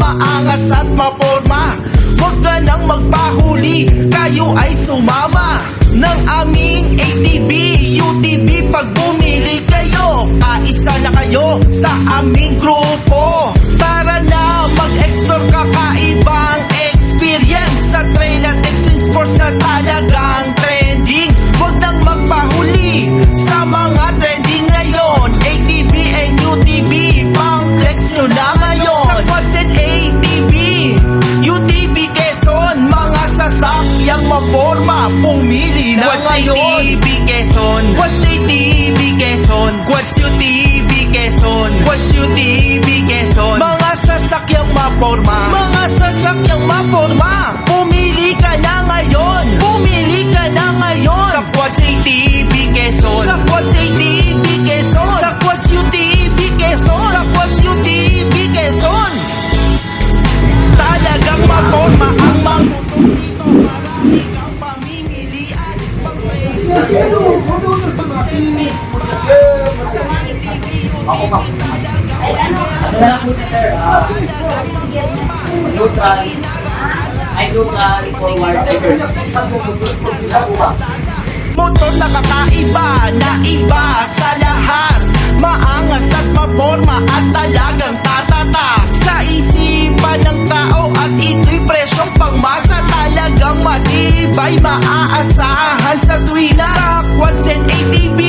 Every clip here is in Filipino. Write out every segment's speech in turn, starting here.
maangas at maporma. Huwag ka nang magpahuli, kayo ay sumama ng aming ATV, UTV. Pag bumili kayo, kaisa na kayo sa aming grupo. Tara na mag-explore, kakaibang experience sa trail at extreme sports na talagang trending. Huwag nang magpahuli sa mga trending ngayon. ATV and UTV, pang-flex nyo na ngayon. Sa quads and ATV, UTV Quezon, mga sasakyang maporma, pumili na Quads ngayon. ATV Quezon, Quads ATV Quezon, Quads UTV Quezon, Quads UTV Quezon. mga sasakyang maporma, mga sasakyang maporma, pumili ka na ngayon, pumili ka na ngayon. Sa Quads ATV Quezon, Sa Quads ATV Quezon, sa Quads UTV Quezon, sa Quads UTV Quezon. Talagang maporma ang mga motor dito, marami kang pamimilian. Motor na kakaiba, na iba sa lahat. Maangas at maporma at talagang tatatak sa isipan ng tao. At ito'y presyong pangmasa, talagang matibay, maaasahan sa tuwina. Sa Quads and ATV,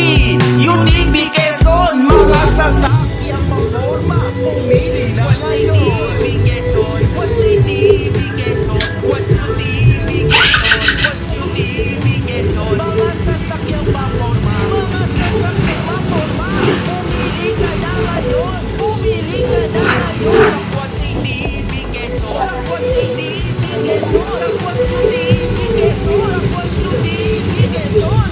UTV Quezon, mga sasakyang maporma, pumili na ngayon. Quads ATV Quezon, Quads UTV Quezon, Quads UTV Quezon, mga sasakyang maporma, mga sasakyang maporma, pumili ka na ngayon, pumili ka na ngayon. Sa Quads ATV Quezon, sa Quads ATV Quezon, sa Quads UTV Quezon, sa Quads UTV Quezon.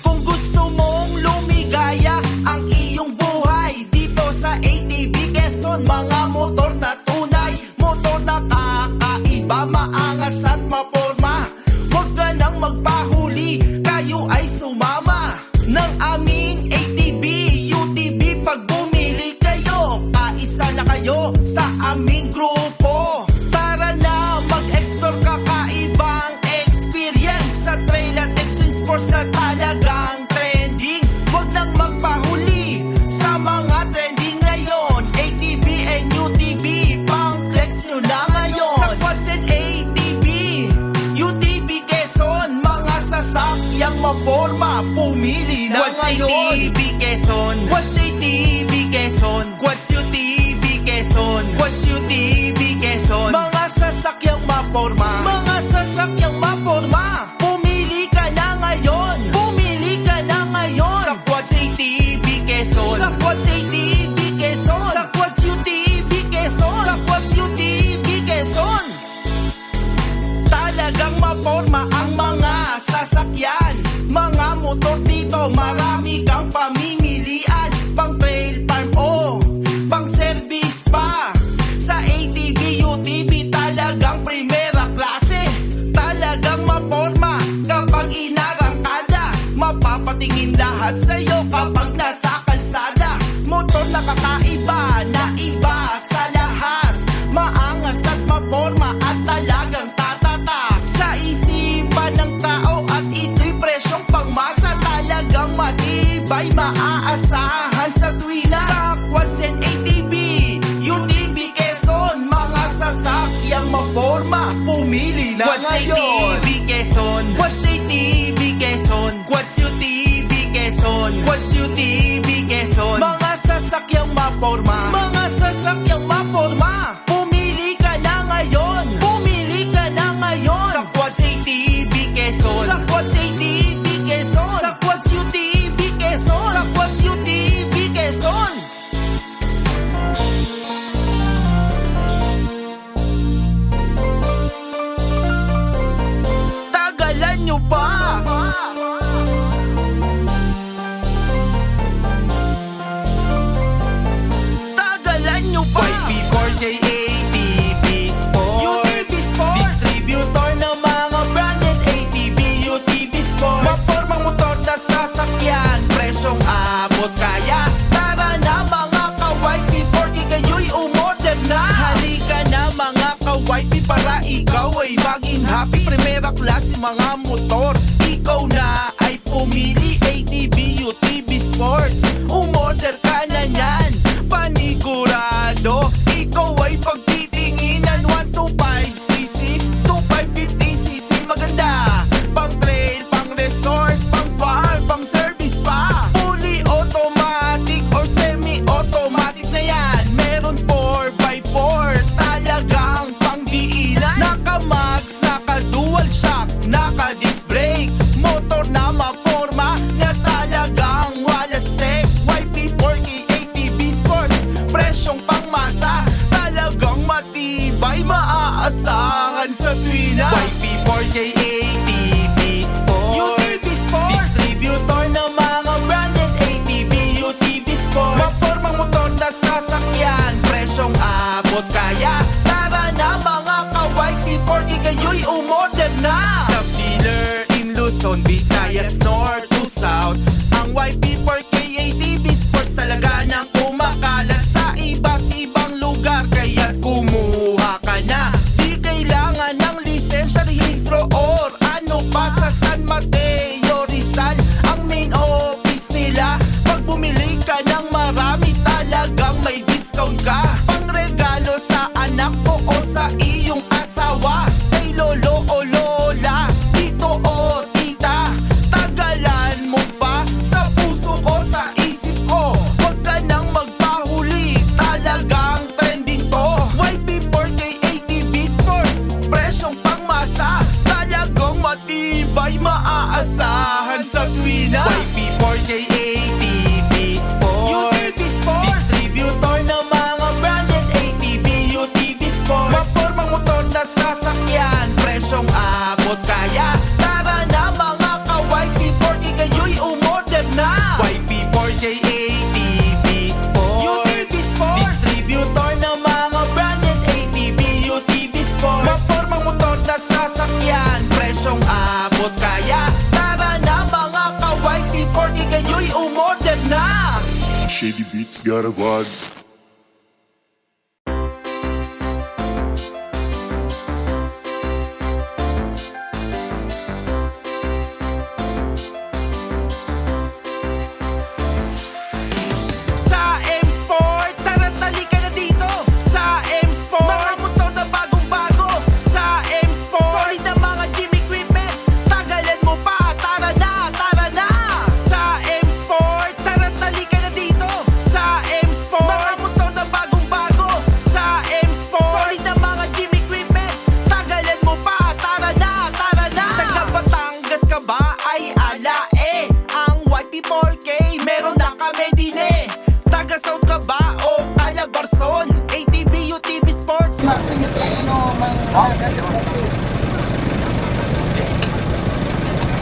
Kung gusto mong lumigaya ang iyong buhay dito sa ATV Quezon, mga motor na tunay, motor na kakaiba, maangas at maporma. Huwag ka nang magpahuli, kayo ay sumama ng aming ATV, UTV. Pag bumili kayo, kaisa na kayo sa aming grupo. Tara na mag-explore, kakaibang experience sa trail at extreme sports na talagang trending. Huwag nang magpahuli sa mga trending ngayon. ATV and UTV, pang-flex nyo na ngayon. Sa Quads and ATV, UTV Quezon, mga sasakyang maporma, pumili na Quads ngayon. ATV Quezon, Quads ATV Quezon, Quads UTV Quezon, Quads UTV Quezon. mga sasakyang maporma, mga sasakyang maporma, pumili ka na ngayon, pumili ka na ngayon. Sa Quads ATV Quezon, Sa Quads ATV Quezon, sa Quads UTV Quezon, sa Quads UTV Quezon. Talagang maporma ang mga sasakyan, mga motor dito, marami kang pamimilian. Pang trail, farm o pang service pa. Sa ATV, UTV, talagang primera klase. Talagang maporma kapag inarangkada, mapapatingin lahat sa'yo kapag nasa kalsada. Motor na kakaiba, na iba sa lahat. Maangas at maporma at talagang tatatak sa isipan ng tao. At ito'y presyong pangmasa, talagang matibay, maaasahan sa tuwina. Sa Quads and ATV, UTV Quezon, mga sasakyang maporma, pumili na Quads ngayon. ATV Quezon, Quads ATV Quezon, Quads UTV Quezon, Quads UTV Quezon. mga sasakyang maporma, mga sasakyang maporma, pumili ka na ngayon, pumili ka na ngayon. Sa Quads ATV Quezon, Sa Quads ATV Quezon, sa Quads UTV Quezon, sa Quads UTV Quezon. Tagal mga motor. Ikaw na ay pumili, ATV, UTV Sports. Umorder ka na yan, panigurado. Ikaw ay pagtitinginan, 125cc, 2550cc. Maganda, pang trail, pang resort, pang farm, pang service pa. Fully automatic or semi-automatic na yan. Meron 4x4, talagang pangdiinan. Naka-max, naka-dual shock, naka-disc brake. Motor na maporma na talagang wala step. YP40 ATV Sports, presyong pangmasa, talagang matibay, maaasahan sa tuwina. YP40 ATV Sports, UTV Sports, distributor ng mga branded ATV, UTV Sports. Mapormang motor na sasakyan, presyong abot kaya. Tara na mga ka-YP40, kayo'y umorder na. Sa dealer in Luzon, Visayas, North to South, ang YP40 ATV Sports talaga nang kumakalat sa iba't ibang lugar. Kaya't kumuha ka na, di kailangan ng lisensya, rehistro or ano pa. Sa San Mateo, Rizal, ang main office nila. Pag bumili ka ng marami, talagang may discount ka. Pang regalo sa anak mo o sa iyong asawa, kay lolo o lola, tito o tita. Tagalan mo pa sa puso ko, sa isip ko. Huwag ka nang magpahuli, talagang trending to. YP40 ATV Sports, presyong pangmasa, talagang matibay, maaasahan sa tuwina. YP40 ATV Sports, UTV Sports, distributor ng mga branded ATV, UTV Sports. Mapormang motor na sasakyan, presyong abot kaya. Tara na mga ka-YP40, kayo'y umorder na. YP40 ATV Sports, UTV Sports, distributor ng mga branded ATV, UTV Sports. Mapormang motor na sasakyan, presyong abot kaya. Tara na mga ka-YP40, kayo'y umorder na. Shady Beats got a vibe. Sa M-Sport, tara talika na dito. Sa M-Sport, mga motor na bagong-bago. Sa M-Sport, solid na mga gym equipment. Tagalan mo pa, tara na, tara na. Sa M-Sport, tara talika na dito. Sa M-Sport, mga motor na bagong-bago. Sa M-Sport, solid na mga gym equipment. Tagalan mo pa, tara na, tara na. Taga Batangas ka ba? Ay ala eh. Ang YP4K, meron na kami din eh. Taga South ka ba o Calabarzon? ATV, UTV Sports.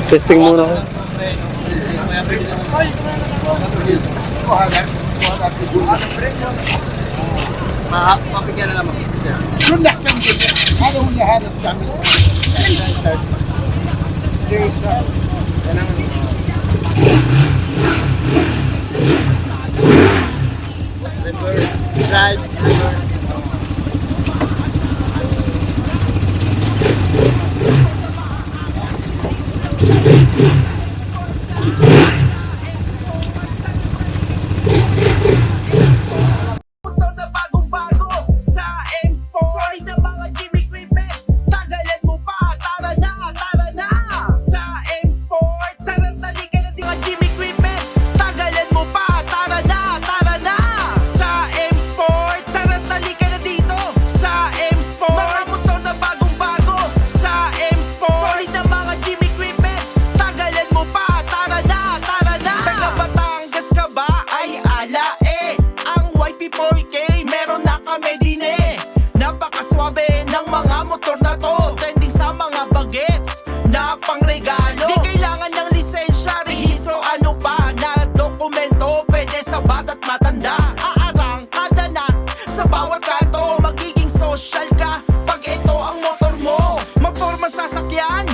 Testing muna ako. Mapigyan na naman. شو اللي احسن جدا؟ هذا ولا هذا بتعمله؟ Drive, reverse. Motor na bagong-bago. Sa M-Sport, solid na mga gym equipment. Tagalan mo pa, tara na, tara na. Sa M-Sport, tara talika na din mga gym equipment. Tagalan mo pa, tara na, tara na. Sa M-Sport, tara talika na dito. Sa M-Sport, mga motor na bagong-bago. Sa M-Sport, solid na mga gym equipment. Tagalan mo pa, tara na, tara na. Taga Batangas ka ba? Ay ala eh. Ang YP4K, meron na kami din eh. Napakaswabe ng mga motor na to. Trending sa mga bagets na pangregalo. Di kailangan ng lisensya, rehistro, ano pa na dokumento. Pwede sa bata't matanda. Aarangkada na sa bawat kanto. Magiging social ka pag ito ang motor mo. Maporma sasakyan,